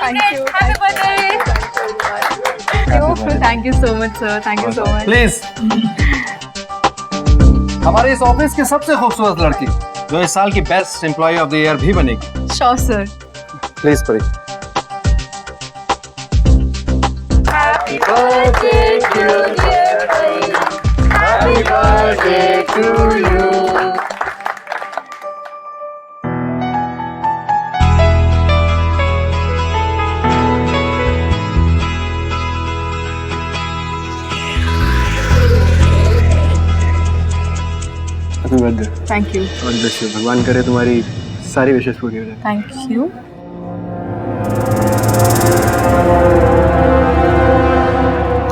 Happy birthday. Thank you so much, sir. Thank you so much. Please हमारे इस office की सबसे खूबसूरत लड़की जो इस साल की best employee of the year भी बनेगी। Sure, sir. Please Pari. Happy birthday to you. Happy birthday to you. Happy birthday. Thank you. God bless you. भगवान करे तुम्हारी सारी विशेष पूरी हो जाए। Thank you.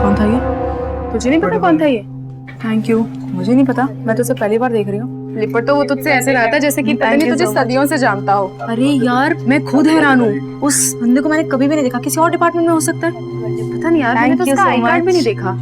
कौन था ये? तुझे नहीं पता कौन था ये? Thank you. मुझे नहीं पता, मैं तुझसे पहली बार देख रही हूँ। लिपट तो वो तुझसे ऐसे रहा था जैसे कि पता नहीं तुझे सदियों से जानता हो। अरे यार, मैं खुद हैरान हूँ। उस बंदे को मैंने कभी भी नहीं देखा। किसी और डिपार्टमेंट में हो सकता है। पता नहीं यार, मैंने तो उसका आई कार्ड भी नहीं देखा।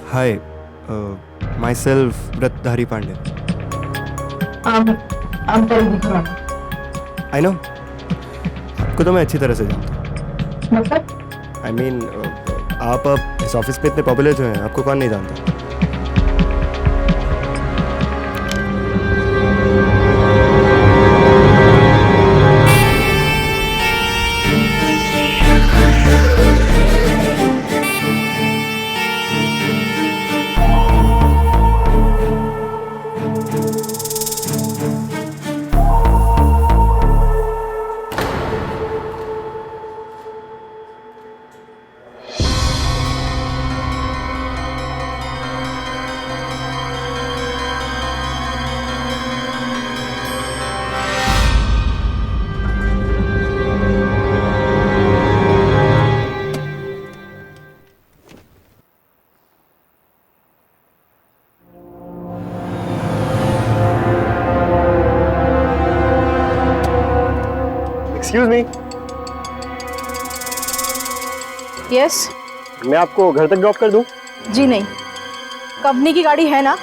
Hi, myself Vratdhari Pandey. I'm Parikshit. I know. आपको तो मैं अच्छी तरह से जानता हूँ। मतलब? I mean, आप अब इस ऑफिस पे इतने पॉपुलर जो हैं, आपको कौन नहीं जानता? Excuse me, yes. मैं आपको घर तक ड्रॉप कर दूं? जी नहीं, कंपनी की गाड़ी है ना।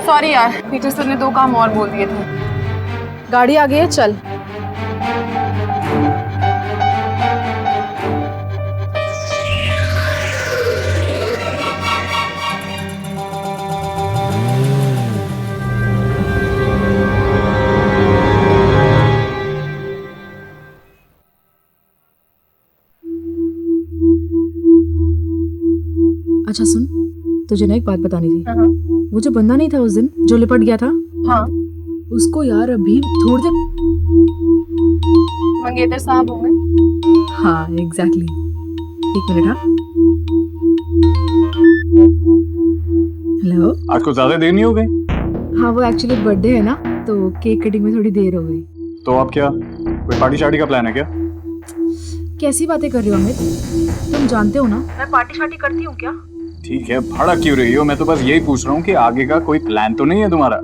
सॉरी यार, पीटर सर ने 2 काम और बोल दिए थे। गाड़ी आ गई है, चल। अच्छा सुन, तुझे ना एक बात बतानी थी। वो जो बंदा नहीं था उस दिन जो लिपट गया था, हाँ, उसको यार अभी थोड़ी देर। मंगेतर साहब होंगे। हाँ एग्जैक्टली। एक मिनट। हाँ हेलो। आज कुछ ज्यादा देर नहीं हो गई? हाँ वो एक्चुअली बर्थडे है ना, तो केक कटिंग में थोड़ी देर हो गई। तो आप क्या कोई पार्टी शार्टी का प्लान है क्या? कैसी बातें कर रहे हो अमित, तुम जानते हो ना मैं पार्टी शार्टी करती हूँ क्या? ठीक है, भड़क क्यों रही हो? मैं तो बस यही पूछ रहा हूँ कि आगे का कोई प्लान तो नहीं है तुम्हारा?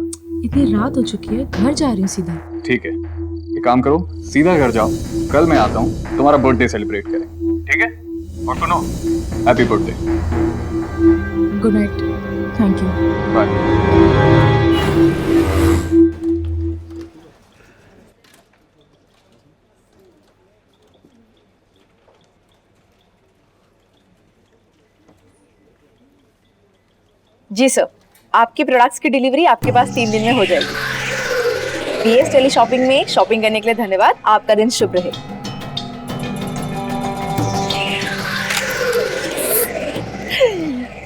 इतनी रात हो चुकी है, घर जा रही हूँ सीधा। ठीक है, एक काम करो, सीधा घर जाओ, कल मैं आता हूँ, तुम्हारा बर्थडे सेलिब्रेट करें, ठीक है? और सुनो, happy birthday. Good night. Thank you. Bye. जी सर, आपकी प्रोडक्ट्स की डिलीवरी आपके पास 3 दिन में हो जाएगी। बीएस टेली शॉपिंग में शॉपिंग करने के लिए धन्यवाद। आपका दिन शुभ रहे।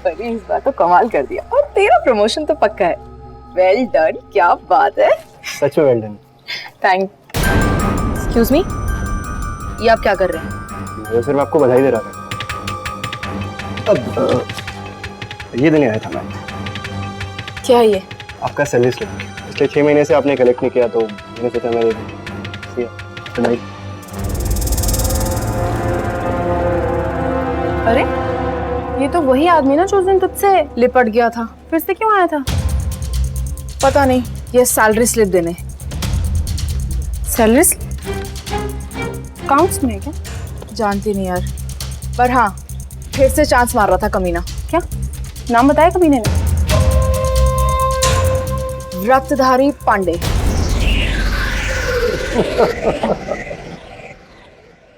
पर इस बार तो कमाल कर दिया और तेरा प्रमोशन तो पक्का है। वेल डन, क्या बात है। सच में well done. Thank. Excuse me, ये आप क्या कर रहे हैं? मैं सिर्फ आपको बधाई दे रहा था। अब ये देने आया था मैं। क्या है ये? आपका सर्विस लेवल पिछले 6 महीने से आपने कलेक्ट नहीं किया, तो मैंने सोचा मैं दे दूं। नाइट। अरे ये तो वही आदमी ना जो उस दिन तुझसे लिपट गया था, फिर से क्यों आया था? पता नहीं, ये सैलरी स्लिप देने। सैलरी अकाउंट्स में है क्या? जानती नहीं यार, पर हाँ फिर से चांस मार रहा था कमीना। क्या नाम बताया कमीने ने? व्रतधारी पांडे।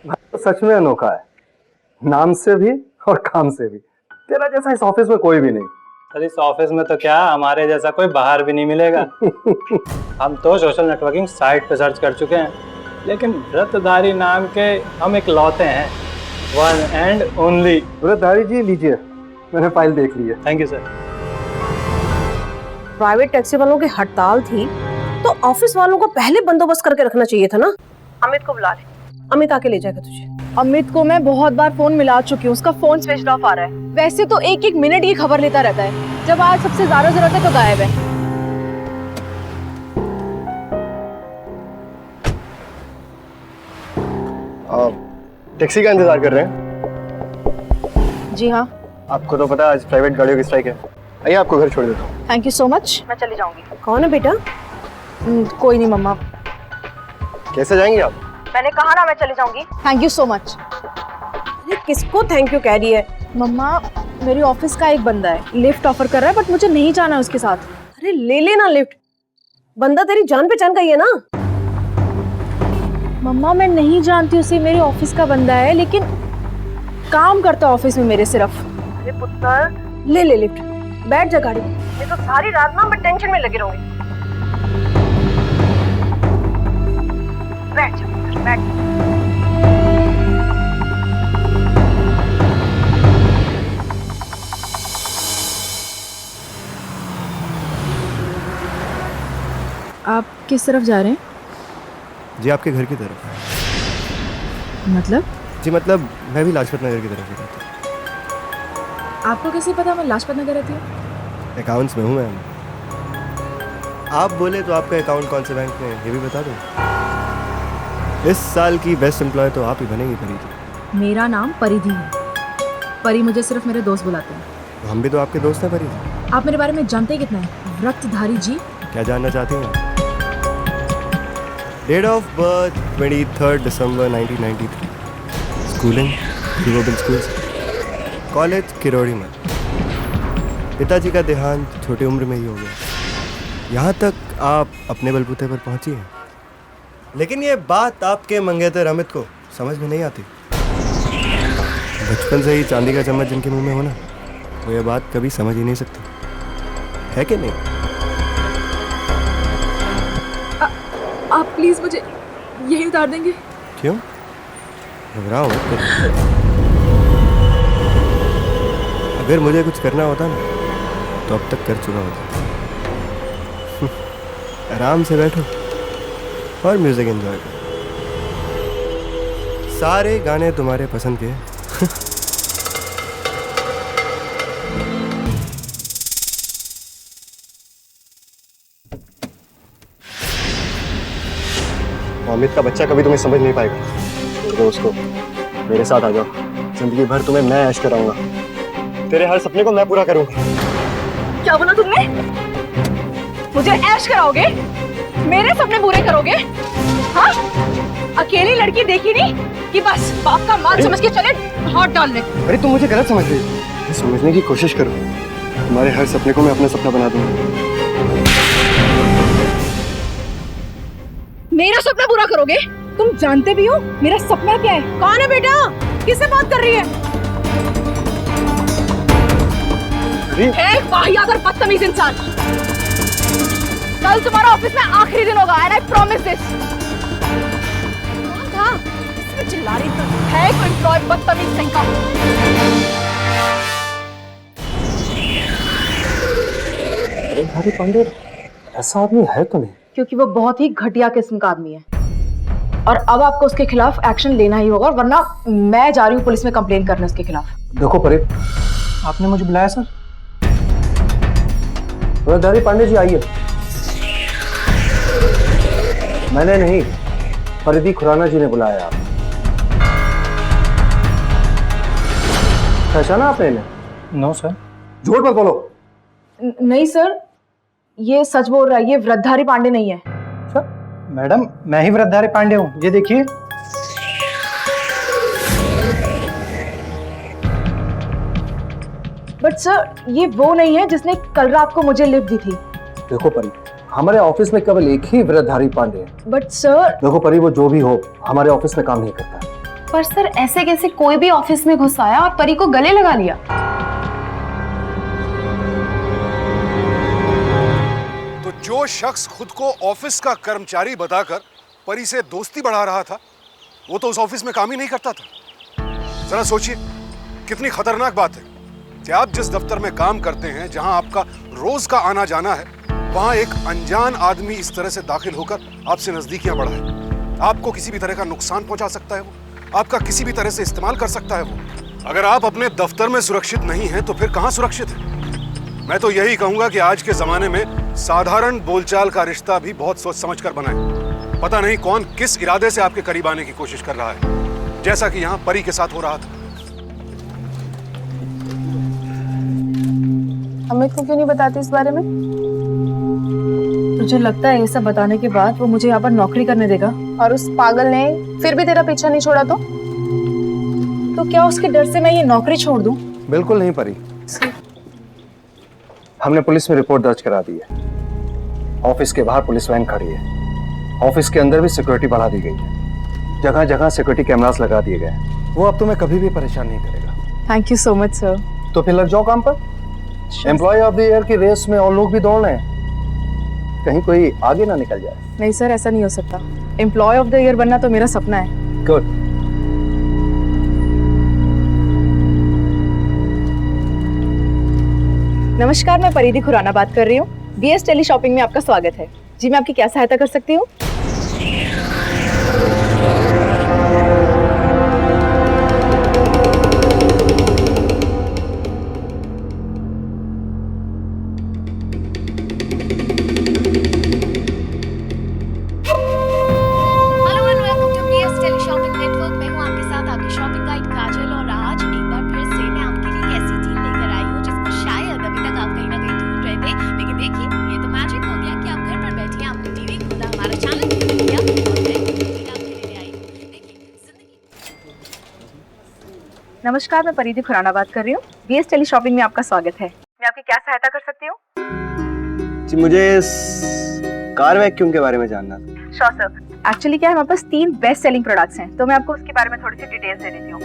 तो सच में अनोखा है, नाम से भी और काम से भी। तेरा जैसा इस ऑफिस में कोई भी नहीं। सर इस ऑफिस में तो क्या, हमारे जैसा कोई बाहर भी नहीं मिलेगा। हम तो सोशल नेटवर्किंग साइट पे सर्च कर चुके हैं, लेकिन व्रतधारी नाम के हम इकलौते हैं, वन एंड ओनली। व्रतधारी जी लीजिए, मैंने फाइल देख ली है। Thank you sir. Private taxi वालों की हड़ताल थी तो ऑफिस वालों को पहले बंदोबस्त करके रखना चाहिए था ना। अमित को बुला ले, अमित आके ले जाएगा तुझे। अमित को मैं बहुत बार फोन मिला चुकी हूँ, उसका फोन स्विच ऑफ आ रहा है। वैसे तो एक एक मिनट की खबर लेता रहता है, जब आज सबसे ज्यादा जरूरत है तो गायब है। टैक्सी का इंतजार कर रहे हैं? जी हाँ। आपको तो पता है आज प्राइवेट गाड़ियों की स्ट्राइक है। आइए आपको घर छोड़ देता हूँ। Thank you so much. मैं चली जाऊंगी। कौन है बेटा? कोई नहीं मम्मा। कैसे जाएंगे आप? मैंने कहा ना मैं चली जाऊंगी। Thank you so much. अरे किसको थैंक यू कह रही है? मम्मा मेरी ऑफिस का एक बंदा है, लिफ्ट ऑफर कर रहा है, बट मुझे नहीं जाना है उसके साथ। अरे ले लेना लिफ्ट, बंदा तेरी जान पहचान का ही है ना। मम्मा मैं नहीं जानती उसे, मेरे ऑफिस का बंदा है, लेकिन काम करता है ऑफिस में मेरे सिर्फ। अरे पुत्र ले ले लिफ्ट, बैठ जा गाड़ी में। मैं तो सारी रात ना मैं टेंशन में लगी रहूंगी। बैठ जा, बैठ। आप किस तरफ जा रहे हैं? जी आपके घर की तरफ। मतलब जी मतलब मैं भी लाजपत नगर की तरफ ही रहता आपको कैसे पता मैं लाजपत नगर रहती हूँ? हूँ। अकाउंट्स में हूँ मैम। आप बोले तो आपका अकाउंट कौन से बैंक में है ये भी बता दूँ। इस साल की बेस्ट एम्प्लॉय तो आप ही बनेंगी परिधि। मेरा नाम परिधि है। परी मुझे सिर्फ मेरे दोस्त बुलाते हैं। तो हम भी तो आपके दोस्त हैं परिधि। आप मेरे बारे में जानते ही कितना है? व्रतधारी जी। क्या जानना चाहती हैं? डेट ऑफ बर्थ 23 दिसंबर 1993। स्कूलिंग ग्लोबल स्कूल से, कॉलेज किरोड़ी में। पिताजी का देहांत छोटी उम्र में ही हो गया। यहाँ तक आप अपने बलबूते पर पहुँची हैं, लेकिन ये बात आपके मंगेतर अमित को समझ में नहीं आती। बचपन से ही चांदी का चम्मच जिनके मुंह में हो ना, वो ये बात कभी समझ ही नहीं सकती, है कि नहीं? आप प्लीज मुझे यही उतार देंगे? क्यों घबराओ मत करो। अगर मुझे कुछ करना होता ना तो अब तक कर चुका होता। आराम से बैठो और म्यूजिक एंजॉय करो। सारे गाने तुम्हारे पसंद के। अमित का बच्चा कभी तुम्हें समझ नहीं पाएगा। तो उसको मेरे साथ आ जाओ, जिंदगी भर तुम्हें मैं ऐश कराऊंगा। तेरे हर सपने को मैं पूरा करूंगा। क्या बोला तुमने? मुझे ऐश कराओगे? मेरे सपने पूरे करोगे? हाँ? अकेली लड़की देखी नहीं कि बस बाप का माल समझ के चले हाथ डालने। अरे तुम मुझे गलत समझ रही हो। समझने की कोशिश करो, तुम्हारे हर सपने को मैं अपना सपना बना दूंगा। मेरा सपना पूरा करोगे? तुम जानते भी हो मेरा सपना क्या है? कौन है बेटा? किससे बात कर रही है? एक वाहियात और बदतमीज इंसान। कल तुम्हारा ऑफिस में आखिरी दिन होगा, and I promise this। कौन था? इसमें चिल्ला रही थी। है कोई एम्प्लॉय बदतमीज कहीं का? व्रतधारी पांडे ऐसा आदमी है तो नहीं? क्योंकि वो बहुत ही घटिया किस्म का आदमी है, और अब आपको उसके खिलाफ एक्शन लेना ही होगा, वरना मैं जा रही हूँ पुलिस में कंप्लेन करने उसके खिलाफ। देखो परे, आपने मुझे बुलाया सर? व्रतधारी पांडे जी आइए। मैंने नहीं, परिधि खुराना जी ने बुलाया आप। पहचाना आपने इन्हें? No sir. झूठ मत बोलो। नहीं सर, ये सच बोल रहा है, ये व्रतधारी पांडे नहीं है। सर मैडम, मैं ही व्रतधारी पांडे हूँ, ये देखिए। बट सर, ये वो नहीं है जिसने कल रात को मुझे लिफ्ट दी थी। देखो परी, हमारे ऑफिस में केवल एक ही व्रतधारी पांडे है। बट सर, देखो परी, वो जो भी हो, हमारे ऑफिस में काम नहीं करता है। पर सर ऐसे कैसे कोई भी ऑफिस में घुस आया और परी को गले लगा लिया? तो जो शख्स खुद को ऑफिस का कर्मचारी बताकर परी से दोस्ती बढ़ा रहा था, वो तो उस ऑफिस में काम ही नहीं करता था। जरा सोचिए, कितनी खतरनाक बात है कि आप जिस दफ्तर में काम करते हैं, जहां आपका रोज का आना जाना है, वहां एक अनजान आदमी इस तरह से दाखिल होकर आपसे नजदीकियां बढ़ाए। आपको किसी भी तरह का नुकसान पहुंचा सकता है, वो आपका किसी भी तरह से इस्तेमाल कर सकता है। वो अगर आप अपने दफ्तर में सुरक्षित नहीं हैं, तो फिर कहां सुरक्षित है? मैं तो यही कहूंगा कि आज के जमाने में साधारण बोलचाल का रिश्ता भी बहुत सोच समझ कर बनाएं। पता नहीं कौन किस इरादे से आपके करीब आने की कोशिश कर रहा है, जैसा कि यहाँ परी के साथ हो रहा था। अमित को क्यों नहीं बताती इस बारे में? मुझे लगता है ये सब बताने के बाद वो मुझे यहाँ पर नौकरी करने देगा। और उस पागल ने फिर भी तेरा पीछा नहीं छोड़ा तो क्या उसके डर से मैं ये नौकरी छोड़ दूं? बिल्कुल नहीं परी, हमने पुलिस में रिपोर्ट दर्ज करा दी है। ऑफिस के बाहर पुलिस वैन खड़ी है, ऑफिस के अंदर भी सिक्योरिटी बढ़ा दी गई है, जगह जगह सिक्योरिटी कैमरास लगा दिए गए हैं। वो अब तुम्हें कभी भी परेशान नहीं करेगा। Thank you so much sir. तो फिर लग जाओ काम पर। एम्प्लॉय ऑफ द ईयर की रेस में और लोग भी दौड़ रहे हैं, कहीं कोई आगे ना निकल जाए। नहीं सर, ऐसा नहीं हो सकता। एम्प्लॉय ऑफ द ईयर बनना तो मेरा सपना है। गुड। नमस्कार, मैं परिधि खुराना बात कर रही हूँ। बीएस टेली शॉपिंग में आपका स्वागत है। जी, मैं आपकी क्या सहायता कर सकती हूँ? नमस्कार, मैं परिधि खुराना बात कर रही हूँ। बीएस टेली शॉपिंग में आपका स्वागत है। मैं आपकी क्या सहायता कर सकती हूँ? जी, मुझे इस कार वैक्यूम के बारे में जानना था। Sure sir. एक्चुअली क्या है, हमारे पास 3 बेस्ट सेलिंग प्रोडक्ट्स हैं, तो मैं आपको उसके बारे में थोड़ी सी डिटेल्स दे देती हूँ।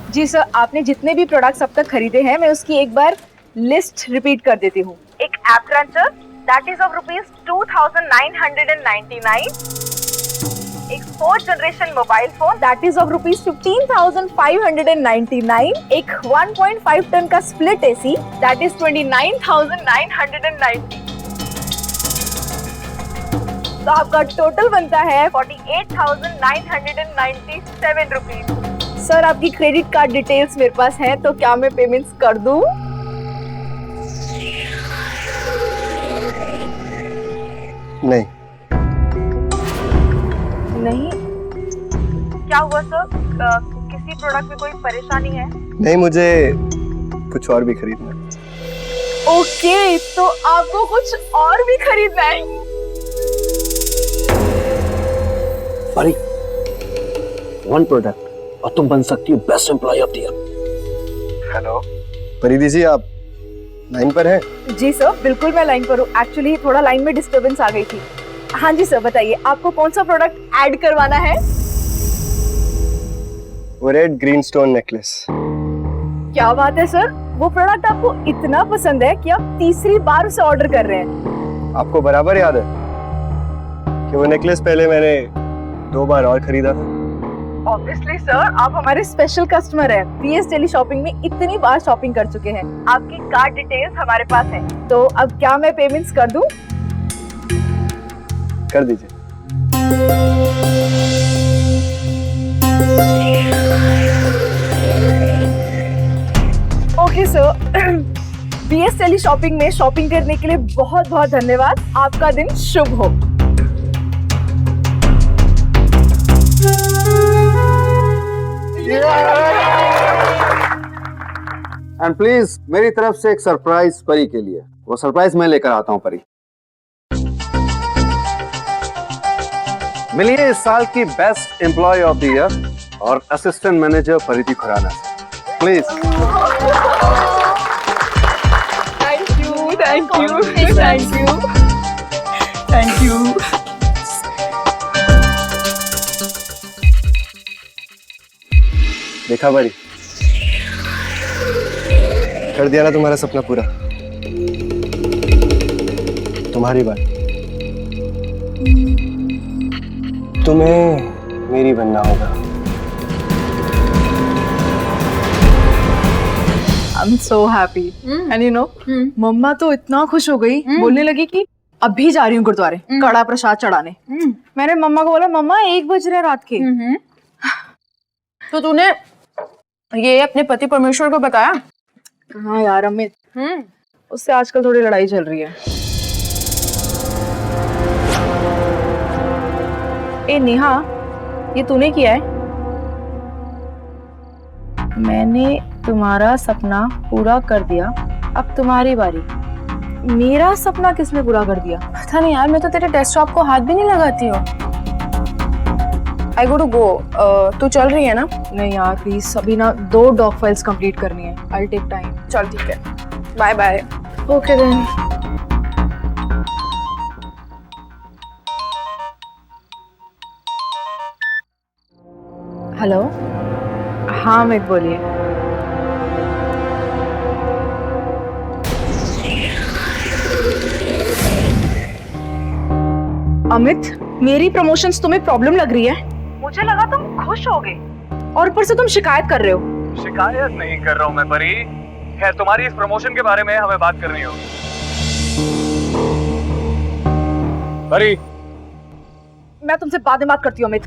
जी सर, आपने जितने भी प्रोडक्ट्स अब तक खरीदे हैं, मैं उसकी एक बार लिस्ट रिपीट कर देती हूँ। एक app cruncher that is of ₹2999, एक 4th generation mobile phone that is of ₹15,599, एक 1.5 टन का स्प्लिट एसी दैट इज 29,990। तो आपका टोटल बनता है 48,997 रुपीज। सर, आपकी क्रेडिट कार्ड डिटेल्स मेरे पास हैं, तो क्या मैं पेमेंट्स कर दूं? नहीं। नहीं? क्या हुआ सर? किसी प्रोडक्ट में कोई परेशानी है? नहीं, मुझे कुछ और भी खरीदना है। ओके, तो आपको कुछ और भी खरीदना है? परी, 1 प्रोडक्ट और तुम बन सकती हो best employee of the year. Hello Paridhi ji, आप लाइन पर हैं? जी सर, बिल्कुल मैं लाइन पर हूँ। एक्चुअली थोड़ा लाइन में डिस्टर्बेंस आ गई थी। हाँ जी सर, बताइए आपको कौन सा प्रोडक्ट ऐड करवाना है? वो रेड ग्रीन स्टोन नेकलेस। क्या बात है सर, वो प्रोडक्ट आपको इतना पसंद है कि आप तीसरी बार उसे ऑर्डर कर रहे हैं। आपको बराबर याद है कि वो नेकलेस पहले मैंने 2 बार और खरीदा था। ऑब्वियसली सर, आप हमारे स्पेशल कस्टमर हैं। बीएस डेली शॉपिंग में इतनी बार शॉपिंग कर चुके हैं। आपकी कार्ड डिटेल्स हमारे पास है, तो अब क्या मैं पेमेंट्स कर दूं? कर दीजिए। Okay sir, BS daily shopping में शॉपिंग करने के लिए बहुत बहुत धन्यवाद। आपका दिन शुभ हो। एंड प्लीज मेरी तरफ से एक सरप्राइज परी के लिए। वो सरप्राइज मैं लेकर आता हूँ परी। मिलिए इस साल की best employee of the year और असिस्टेंट मैनेजर परिधि खुराना से। Please. Thank you, thank you, thank you, thank you. देखा बड़ी, कर दिया ना तुम्हारा सपना पूरा। तुम्हारी बात, तुम्हें मेरी बनना होगा। I am so happy and you know mama तो इतना खुश हो गई, बोलने लगी कि अभी जा रही हूँ गुरुद्वारे कड़ा प्रसाद चढ़ाने। मैंने मम्मा को बोला मम्मा 1 बज रहे रात के। तो तूने ये अपने पति परमेश्वर को बताया? हाँ यार अमित, उससे आजकल थोड़ी लड़ाई चल रही है। ए नेहा, ये तूने किया है? मैंने तुम्हारा सपना पूरा कर दिया, अब तुम्हारी बारी। मेरा सपना किसने पूरा कर दिया? पता नहीं यार, मैं तो तेरे डेस्कटॉप को हाथ भी नहीं लगाती हूँ। आई गो टू गो। तू चल रही है ना? नहीं यार प्लीज, अभी ना 2 डॉग फाइल्स कंप्लीट करनी है। I take time. चल ठीक है, bye bye. Okay then. Hello, हाँ अमित बोलिए। अमित, मेरी प्रमोशंस तुम्हें प्रॉब्लम लग रही है? मुझे लगा तुम खुश होगे, और ऊपर से तुम शिकायत कर रहे हो। शिकायत नहीं कर रहा हूँ मैं परी। खैर, तुम्हारी इस प्रमोशन के बारे में हमें बात करनी होगी। परी, मैं तुमसे बाद में बात करती हूँ अमित।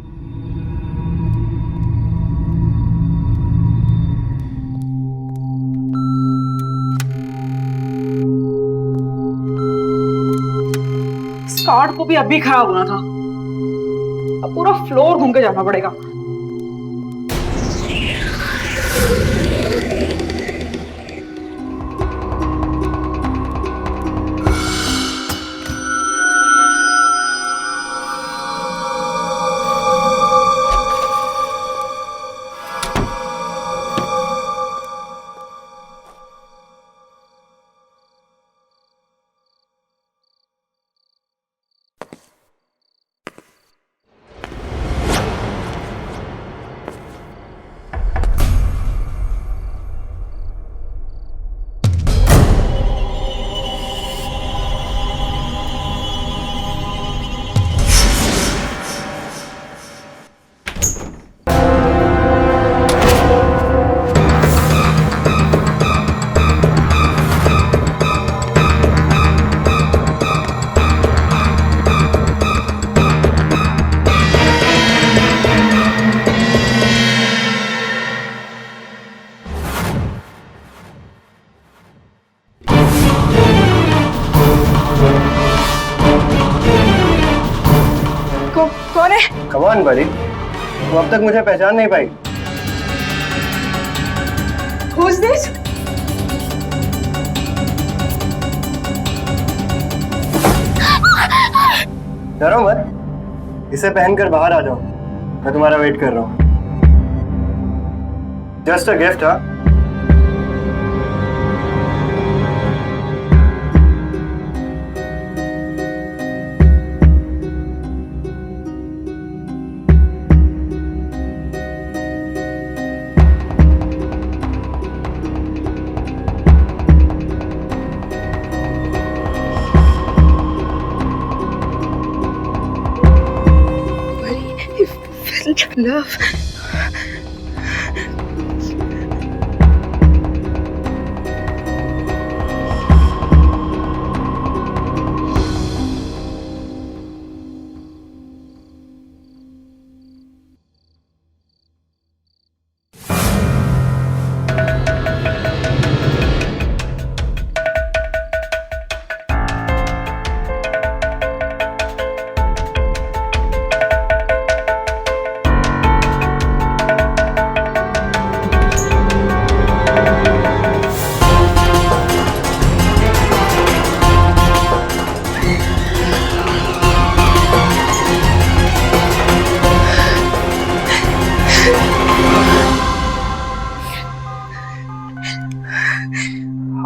कार्ड को भी अभी खराब होना था, अब पूरा फ्लोर घूम के जाना पड़ेगा। कौन है? कमान बड़ी, तुम अब तक मुझे पहचान नहीं पाई। Who's this? डरो मत, इसे पहनकर बाहर आ जाओ, मैं तुम्हारा वेट कर रहा हूँ। Just a gift. हाँ, Love.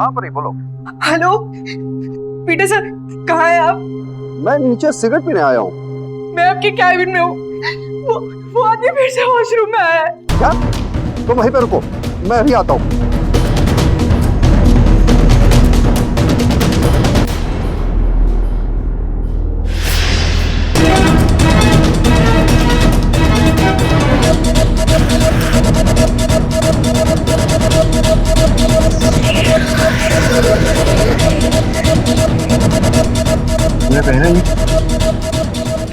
हाँ परी बोलो। हेलो पीटर सर, कहाँ है आप? मैं नीचे सिगरेट पीने आया हूँ। मैं आपके कैबिन में हूँ। वो आदमी फिर से वॉशरूम में आया है। क्या? तुम वहीं पे रुको, मैं अभी आता हूँ। तुमने पहना नहीं?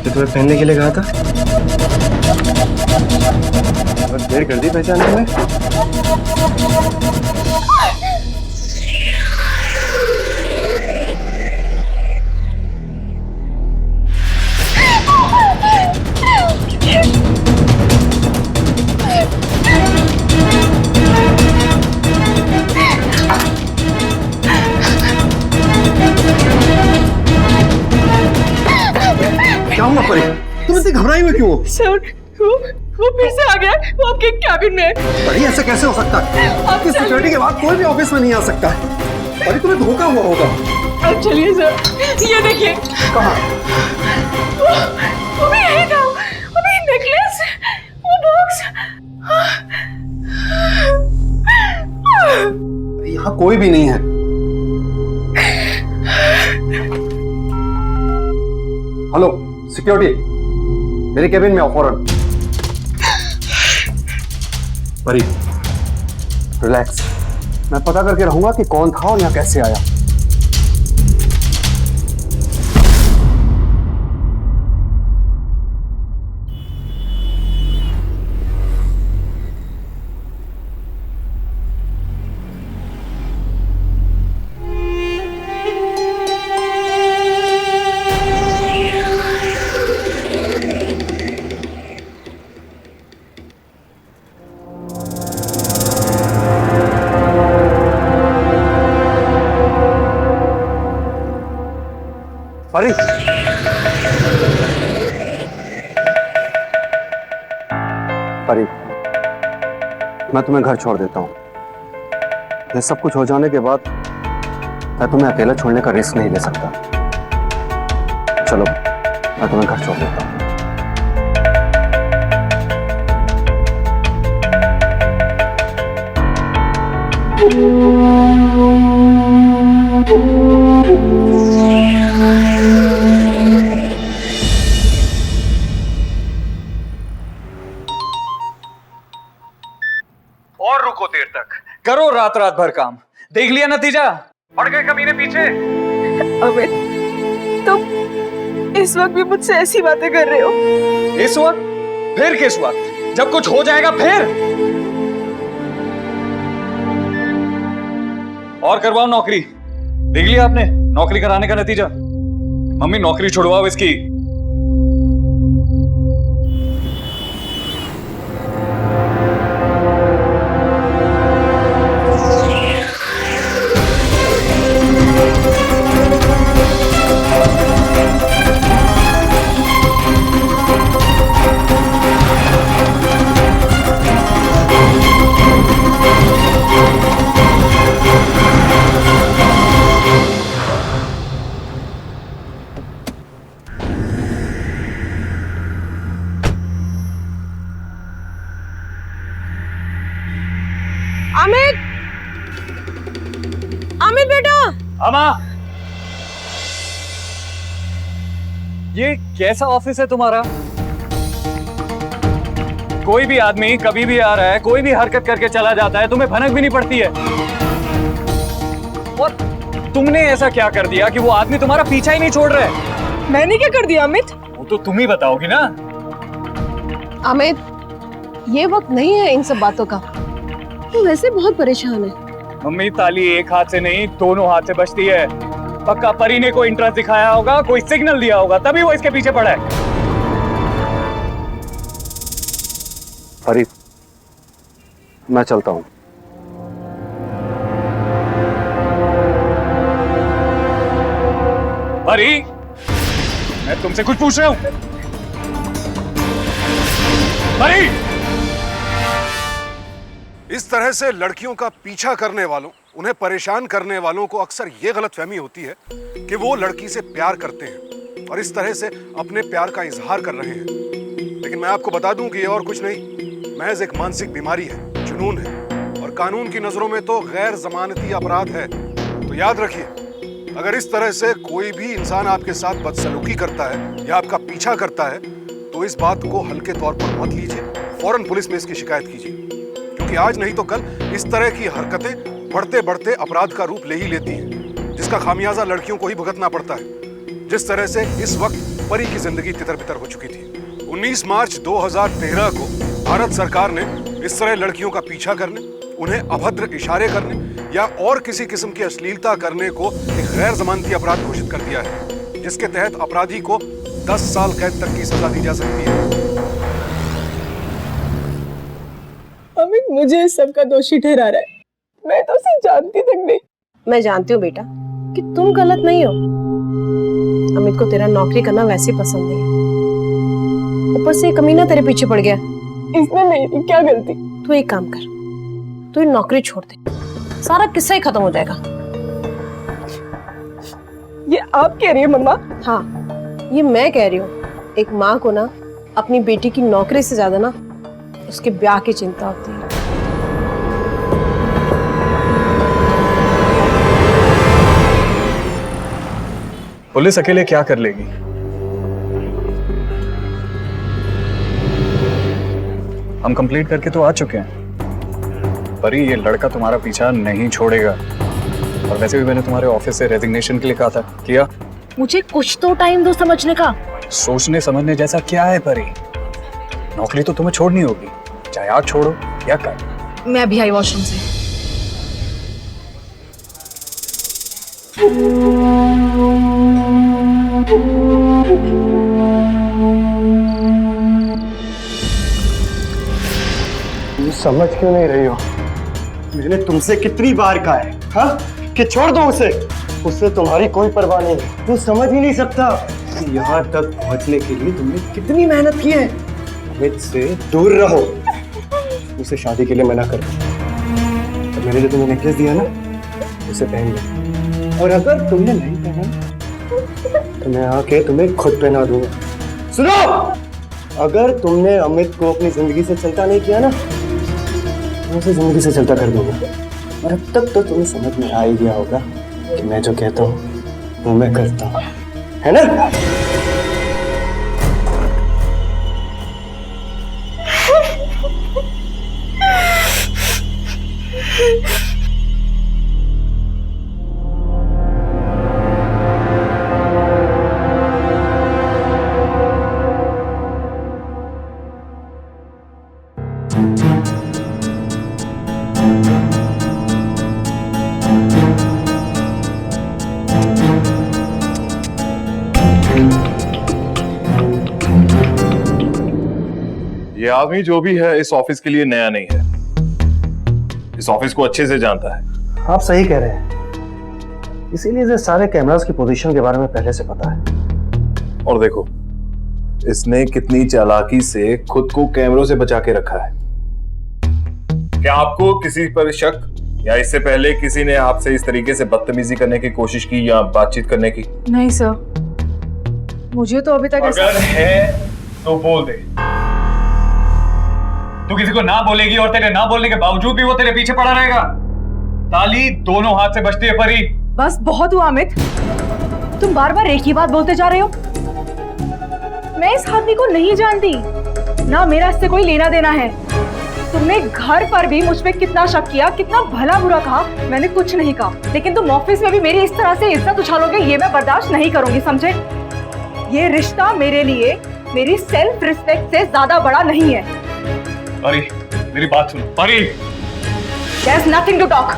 तो तुम्हें पहनने के लिए कहा था। और देर कर दी पहचानने में। क्या हुआ परी? तुम इतनी घबराई हुई क्यों? सर वो फिर से आ गया। वो आपके कैबिन में है। परी ऐसे कैसे हो सकता है? आपकी सिक्योरिटी के बाद कोई भी ऑफिस में नहीं आ सकता है। परी तुम्हें धोखा हुआ होगा। अब चलिए सर, ये देखिए। कहाँ? वो भी यही था। वो भी नेकलेस, वो बॉक्स। यहाँ कोई भी नहीं है। हेलो सिक्योरिटी, मेरे केबिन में आओ फौरन। परी रिलैक्स, मैं पता करके रहूंगा कि कौन था और यहाँ कैसे आया। परी परी, मैं तुम्हें घर छोड़ देता हूँ। ये सब कुछ हो जाने के बाद मैं तुम्हें अकेला छोड़ने का रिस्क नहीं ले सकता। चलो मैं तुम्हें घर छोड़ देता हूँ। और रुको देर तक, करो रात रात भर काम। देख लिया नतीजा? पड़ गए कमीने पीछे। अमित, तुम इस वक्त भी मुझसे ऐसी बातें कर रहे हो? इस वक्त? फिर किस वक्त? जब कुछ हो जाएगा फिर? और करवाओ नौकरी। देख लिया आपने नौकरी कराने का नतीजा? मम्मी नौकरी छुड़वाओ इसकी। अमित, अमित बेटा। अमा, ये कैसा ऑफिस है तुम्हारा? कोई भी आदमी कभी भी आ रहा है, कोई भी हरकत करके चला जाता है, तुम्हें भनक भी नहीं पड़ती है। और तुमने ऐसा क्या कर दिया कि वो आदमी तुम्हारा पीछा ही नहीं छोड़ रहा है? मैंने क्या कर दिया अमित? वो तो तुम ही बताओगी ना। अमित, ये वक्त नहीं है इन सब बातों का। वो वैसे बहुत परेशान है। मम्मी ताली एक हाथ से नहीं, दोनों हाथ से बजती है। पक्का परी ने कोई इंटरेस्ट दिखाया होगा, कोई सिग्नल दिया होगा, तभी वो इसके पीछे पड़ा है। परी, मैं चलता हूं। परी, मैं तुमसे कुछ पूछ रहा हूं। परी, इस तरह से लड़कियों का पीछा करने वालों, उन्हें परेशान करने वालों को अक्सर ये गलतफहमी होती है कि वो लड़की से प्यार करते हैं और इस तरह से अपने प्यार का इजहार कर रहे हैं। लेकिन मैं आपको बता दूं कि ये और कुछ नहीं, महज एक मानसिक बीमारी है, जुनून है, और कानून की नजरों में तो गैर जमानती अपराध है। तो याद रखिए, अगर इस तरह से कोई भी इंसान आपके साथ बदसलूकी करता है या आपका पीछा करता है तो इस बात को हल्के तौर पर मत लीजिए, फौरन पुलिस में इसकी शिकायत कीजिए, क्योंकि आज नहीं तो कल इस तरह की हरकतें बढ़ते बढ़ते अपराध का रूप ले ही लेती हैं, जिसका खामियाजा लड़कियों को ही भुगतना पड़ता है। जिस तरह से इस वक्त परी की जिंदगी तितर-बितर हो चुकी थी। 19 मार्च 2013 को भारत सरकार ने इस तरह लड़कियों का पीछा करने, उन्हें अभद्र इशारे करने या और किसी किस्म की अश्लीलता करने को एक गैर जमानती अपराध घोषित कर दिया है, जिसके तहत अपराधी को 10 साल कैद तक की सजा दी जा सकती है। अमित मुझे इस सब का दोषी ठहरा रहा है। मैं तो उसे जानती तक नहीं। मैं जानती हूँ बेटा कि तुम गलत नहीं हो। अमित को तेरा नौकरी करना वैसे ही पसंद नहीं है, ऊपर से कमीना तेरे पीछे पड़ गया। इसमें मेरी क्या गलती? तू एक काम कर, तू ये नौकरी छोड़ दे, सारा किस्सा ही खत्म हो जाएगा। ये आप कह रही है मम्मा? हाँ, ये मैं कह रही हूँ। एक माँ को ना अपनी बेटी की नौकरी से ज्यादा ना उसके ब्याह की चिंता होती है। पुलिस अकेले क्या कर लेगी? हम कंप्लीट करके तो आ चुके हैं। परी, ये लड़का तुम्हारा पीछा नहीं छोड़ेगा। और वैसे भी मैंने तुम्हारे ऑफिस से रेजिग्नेशन के लिए कहा था, किया? मुझे कुछ तो टाइम दो समझने का। सोचने समझने जैसा क्या है परी? नौकरी तो तुम्हें छोड़नी होगी, चाहे आज छोड़ो या कल। मैं अभी आई वॉशरूम से। तुम समझ क्यों नहीं रही हो? मैंने तुमसे कितनी बार कहा है, हाँ, कि छोड़ दो उसे। उससे तुम्हारी कोई परवाह नहीं है। तू समझ ही नहीं सकता कि यहाँ तक पहुँचने के लिए तुमने कितनी मेहनत की है। अमित से दूर रहो। उसे शादी के लिए मना कर दो। तो मैंने जो तुम्हें नेकलेस दिया ना, उसे पहन लो। और अगर तुमने नहीं पहना तो मैं आके तुम्हें खुद पहना दूंगा। सुनो, अगर तुमने अमित को अपनी जिंदगी से चलता नहीं किया ना, मैं उसे जिंदगी से चलता कर दूंगा। और अब तक तो तुम्हें समझ में आ ही गया होगा कि मैं जो कहता हूँ वो मैं करता हूँ, है ना? ये आदमी जो भी है इस ऑफिस के लिए नया नहीं है, इस ऑफिस को अच्छे से जानता है। आप सही कह रहे हैं, इसीलिए इसे सारे कैमरास की पोजीशन के बारे में पहले से पता है। और देखो, इसने कितनी चालाकी से खुद को कैमरों से बचा के रखा है। क्या आपको किसी पर शक, या इससे पहले किसी ने आपसे इस तरीके से बदतमीजी करने की कोशिश की या बातचीत करने की? नहीं सर, मुझे तो अभी तक अगर है तो बोल दे। तू किसी को ना बोलेगी और तेरे ना बोलने के बावजूद भी वो तेरे पीछे पड़ा रहेगा। ताली दोनों हाथ से बजती है परी। बस बहुत हुआ अमित, तुम बार बार एक ही बात बोलते जा रहे हो। मैं इस आदमी को नहीं जानती, ना मेरा इससे कोई लेना देना है। तुमने घर पर भी मुझ पे कितना शक किया, कितना भला बुरा कहा, मैंने कुछ नहीं कहा। लेकिन तुम ऑफिस में भी मेरी इस तरह से इज्जत उछालोगे, ये मैं बर्दाश्त नहीं करूंगी, समझे? ये रिश्ता मेरे लिए मेरी सेल्फ रिस्पेक्ट से ज्यादा बड़ा नहीं है। परी, मेरी बात सुनो। परी, There's nothing to talk.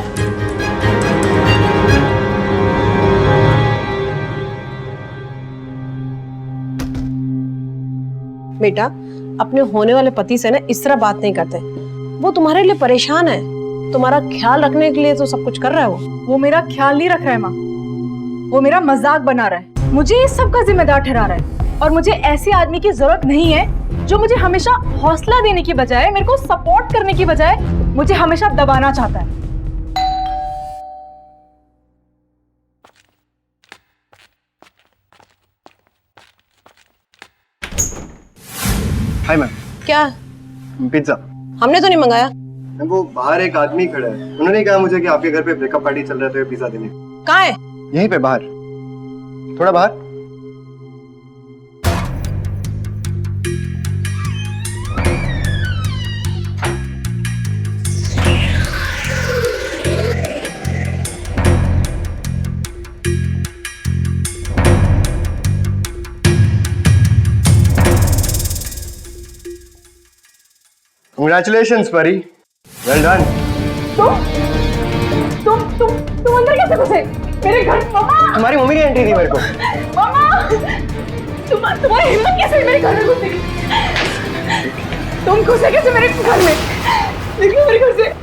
बेटा, अपने होने वाले पति से ना इस तरह बात नहीं करते। वो तुम्हारे लिए परेशान है, तुम्हारा ख्याल रखने के लिए तो सब कुछ कर रहा है वो मेरा ख्याल नहीं रख रहा है माँ, वो मेरा मजाक बना रहा है, मुझे इस सब का जिम्मेदार ठहरा रहा है। और मुझे ऐसे आदमी की जरूरत नहीं है जो मुझे हमेशा हौसला देने की बजाय, मेरे को सपोर्ट करने की बजाय मुझे हमेशा दबाना चाहता है। Hi ma'am. क्या? पिज्जा। हमने तो नहीं मंगाया। वो बाहर एक आदमी खड़ा है, उन्होंने कहा मुझे कि आपके घर पे ब्रेकअप पार्टी चल रहा है तो पिज्जा देने। कहाँ है? यहीं पे बाहर, थोड़ा बाहर। Congratulations, buddy. Well done. तुम अंदर कैसे घुसे? मेरे घर मामा। तुम्हारी मम्मी ने एंट्री दी मेरे को। मामा, तुम्हारी हिम्मत कैसे हुई मेरे घर में घुसने की? तुम घुसे कैसे मेरे घर में? निकलो मेरे घर से।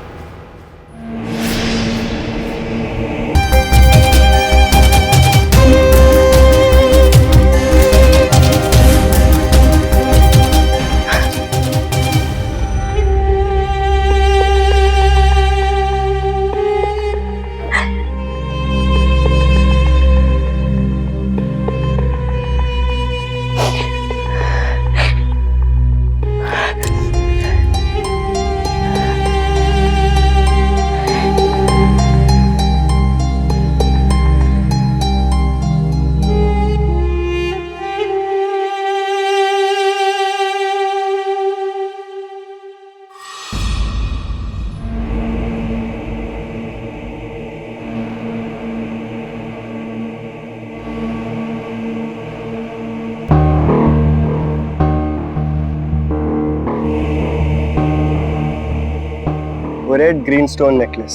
वो रेड ग्रीन स्टोन नेकलेस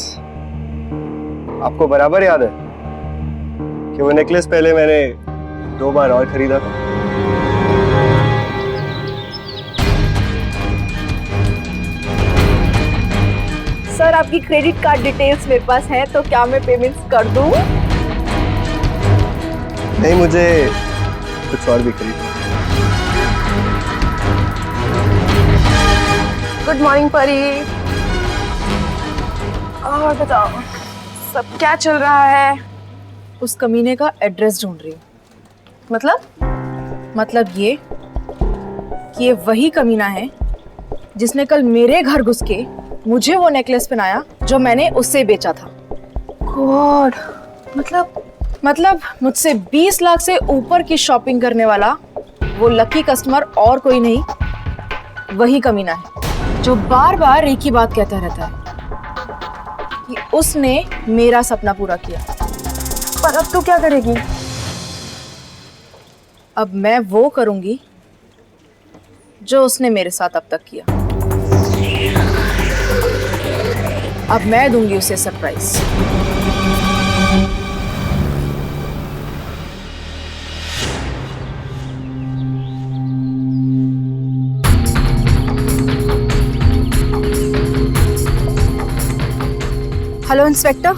आपको बराबर याद है कि वो नेकलेस पहले मैंने 2 बार और खरीदा था। सर, आपकी क्रेडिट कार्ड डिटेल्स मेरे पास है, तो क्या मैं पेमेंट्स कर दूं? नहीं, मुझे कुछ और भी खरीदना। गुड मॉर्निंग परी। और बताओ सब क्या चल रहा है? उस कमीने का एड्रेस ढूंढ रही हूँ। मतलब ये कि ये वही कमीना है जिसने कल मेरे घर घुस के मुझे वो नेकलेस पहनाया जो मैंने उससे बेचा था। गॉड, मतलब मुझसे 20 लाख से ऊपर की शॉपिंग करने वाला वो लकी कस्टमर और कोई नहीं, वही कमीना है जो बार बार एक ही बात कहता रहता है कि उसने मेरा सपना पूरा किया। पर अब तू क्या करेगी? अब मैं वो करूंगी जो उसने मेरे साथ अब तक किया। अब मैं दूंगी उसे सरप्राइज। Hello inspector.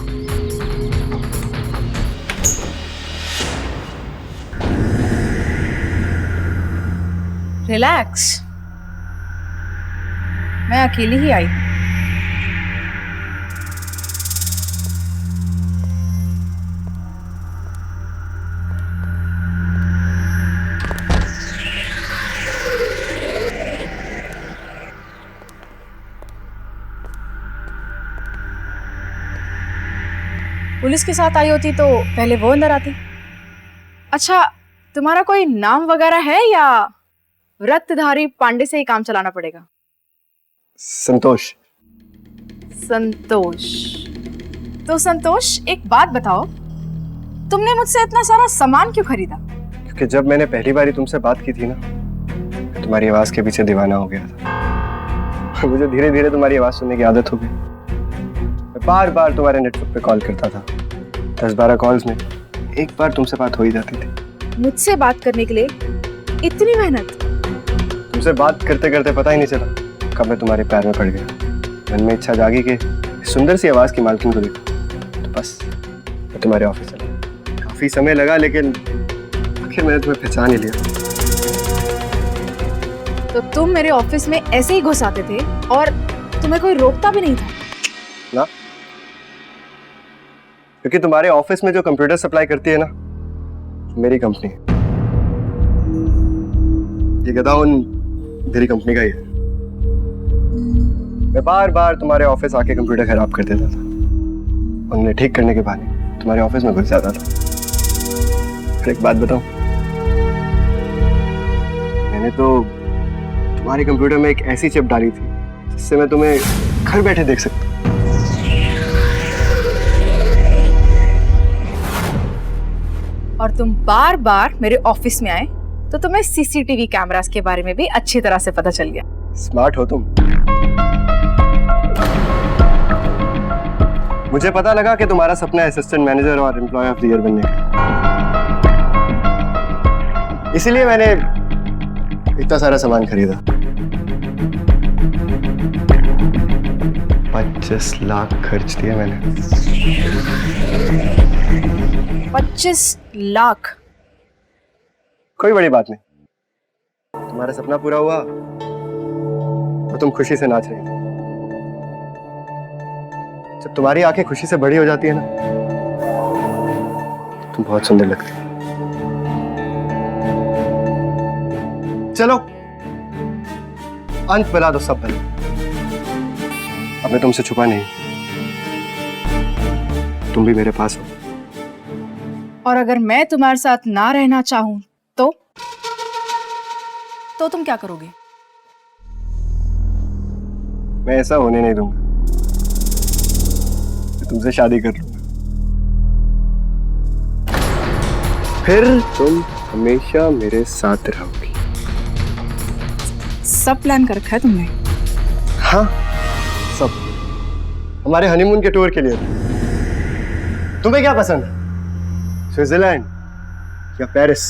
रिलैक्स, मैं अकेली ही आई। पुलिस के साथ आई होती तो पहले वो अंदर आती। अच्छा, तुम्हारा कोई नाम वगैरह है या रत्तधारी पांडे से ही काम चलाना पड़ेगा? संतोष। संतोष। तो संतोष, एक बात बताओ, तुमने मुझसे इतना सारा सामान क्यों खरीदा? क्योंकि जब मैंने पहली बार तुमसे बात की थी ना, तुम्हारी आवाज के पीछे दीवाना हो गया था। मुझे धीरे धीरे तुम्हारी आवाज सुनने की आदत हो गई। मैं बार बार तुम्हारे नेटवर्क पे कॉल करता था। 10-12 कॉल्स में एक बार तुमसे बात हो ही जाती थी। मुझसे बात करने के लिए इतनी मेहनत? तुमसे बात करते करते पता ही नहीं चला कब मैं तुम्हारे प्यार में पड़ गया। मन में इच्छा जागी कि सुंदर सी आवाज की मालकिन को देखूं, तो बस मैं तुम्हारे ऑफिस चला। काफी समय लगा, लेकिन आखिर मैंने तुम्हें पहचान ही लिया। तो तुम मेरे ऑफिस में ऐसे ही घुस आते थे और तुम्हें कोई रोकता भी नहीं था ना, क्योंकि तुम्हारे ऑफिस में जो कंप्यूटर सप्लाई करती है ना, मेरी कंपनी है। ये गधा उन मेरी कंपनी का ही है। मैं बार बार तुम्हारे ऑफिस आके कंप्यूटर खराब कर देता था, उन्हें ठीक करने के बहाने तुम्हारे ऑफिस में घुस जाता था। फिर एक बात बताऊं, मैंने तो तुम्हारे कंप्यूटर में एक ऐसी चिप डाली थी जिससे मैं तुम्हें घर बैठे देख सकता। और तुम बार बार मेरे ऑफिस में आए तो तुम्हें सीसीटीवी कैमरास के बारे में भी अच्छी तरह से पता चल गया। स्मार्ट हो तुम। मुझे पता लगा कि तुम्हारा सपना असिस्टेंट मैनेजर और एम्प्लॉय ऑफ द ईयर बनने का, इसीलिए मैंने इतना सारा सामान खरीदा। 25 लाख खर्च दिए मैंने। 25 लाख? कोई बड़ी बात नहीं, तुम्हारा सपना पूरा हुआ और तुम खुशी से नाच रही थी। जब तुम्हारी आंखें खुशी से बड़ी हो जाती है ना, तुम बहुत सुंदर लगती हो। चलो, अंत बना दो सब बना। अब मैं तुमसे छुपा नहीं, तुम भी मेरे पास हो। और अगर मैं तुम्हारे साथ ना रहना चाहूं तो तुम क्या करोगे? मैं ऐसा होने नहीं दूंगा, मैं तुमसे शादी कर लूंगा, फिर तुम हमेशा मेरे साथ रहोगी। सब प्लान कर रखा है तुमने? हाँ, सब। हमारे हनीमून के टूर के लिए। तुम्हें क्या पसंद है, स्विट्जरलैंड या पेरिस?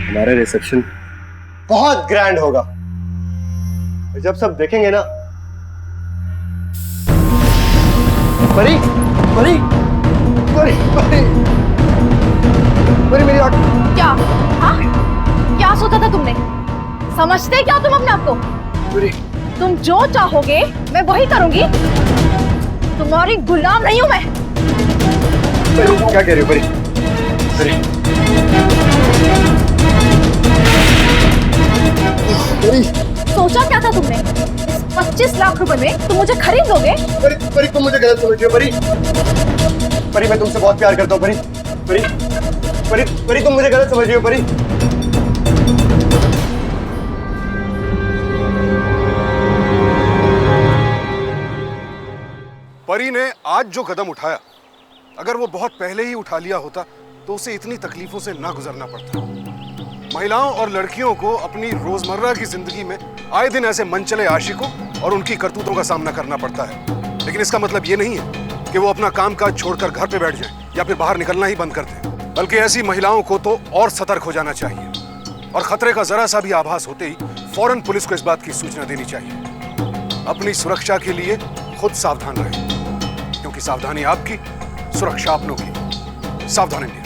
हमारा रिसेप्शन बहुत ग्रैंड होगा, जब सब देखेंगे ना। परी, परी, परी, परी, परी मेरी आंख। क्या? हाँ? क्या सोचा था तुमने? समझते क्या तुम अपने आप को? परी, तुम जो चाहोगे मैं वही करूंगी। तुम्हारी गुलाम नहीं हूं मैं। परी, क्या कह रही हो परी? परी, परी, सोचा क्या था तुमने? इस 25 लाख रुपए में तुम मुझे खरीद लोगे? परी, परी तुम मुझे गलत समझ रही हो परी। परी मैं तुमसे बहुत प्यार करता हूँ परी। परी, परी, परी तुम मुझे गलत समझ रही हो परी। परी ने आज जो कदम उठाया, अगर वो बहुत पहले ही उठा लिया होता तो उसे इतनी तकलीफों से ना गुजरना पड़ता। महिलाओं और लड़कियों को अपनी रोजमर्रा की जिंदगी में आए दिन ऐसे मनचले आशिकों और उनकी करतूतों का सामना करना पड़ता है, लेकिन इसका मतलब ये नहीं है कि वो अपना कामकाज छोड़कर घर पे बैठ जाएं या फिर बाहर निकलना ही बंद कर दें, बल्कि ऐसी महिलाओं को तो और सतर्क हो जाना चाहिए और खतरे का जरा सा भी आभास होते ही फौरन पुलिस को इस बात की सूचना देनी चाहिए। अपनी सुरक्षा के लिए खुद सावधान रहें, क्योंकि सावधानी आपकी, सुरक्षा अपनों की। सावधान इंडिया।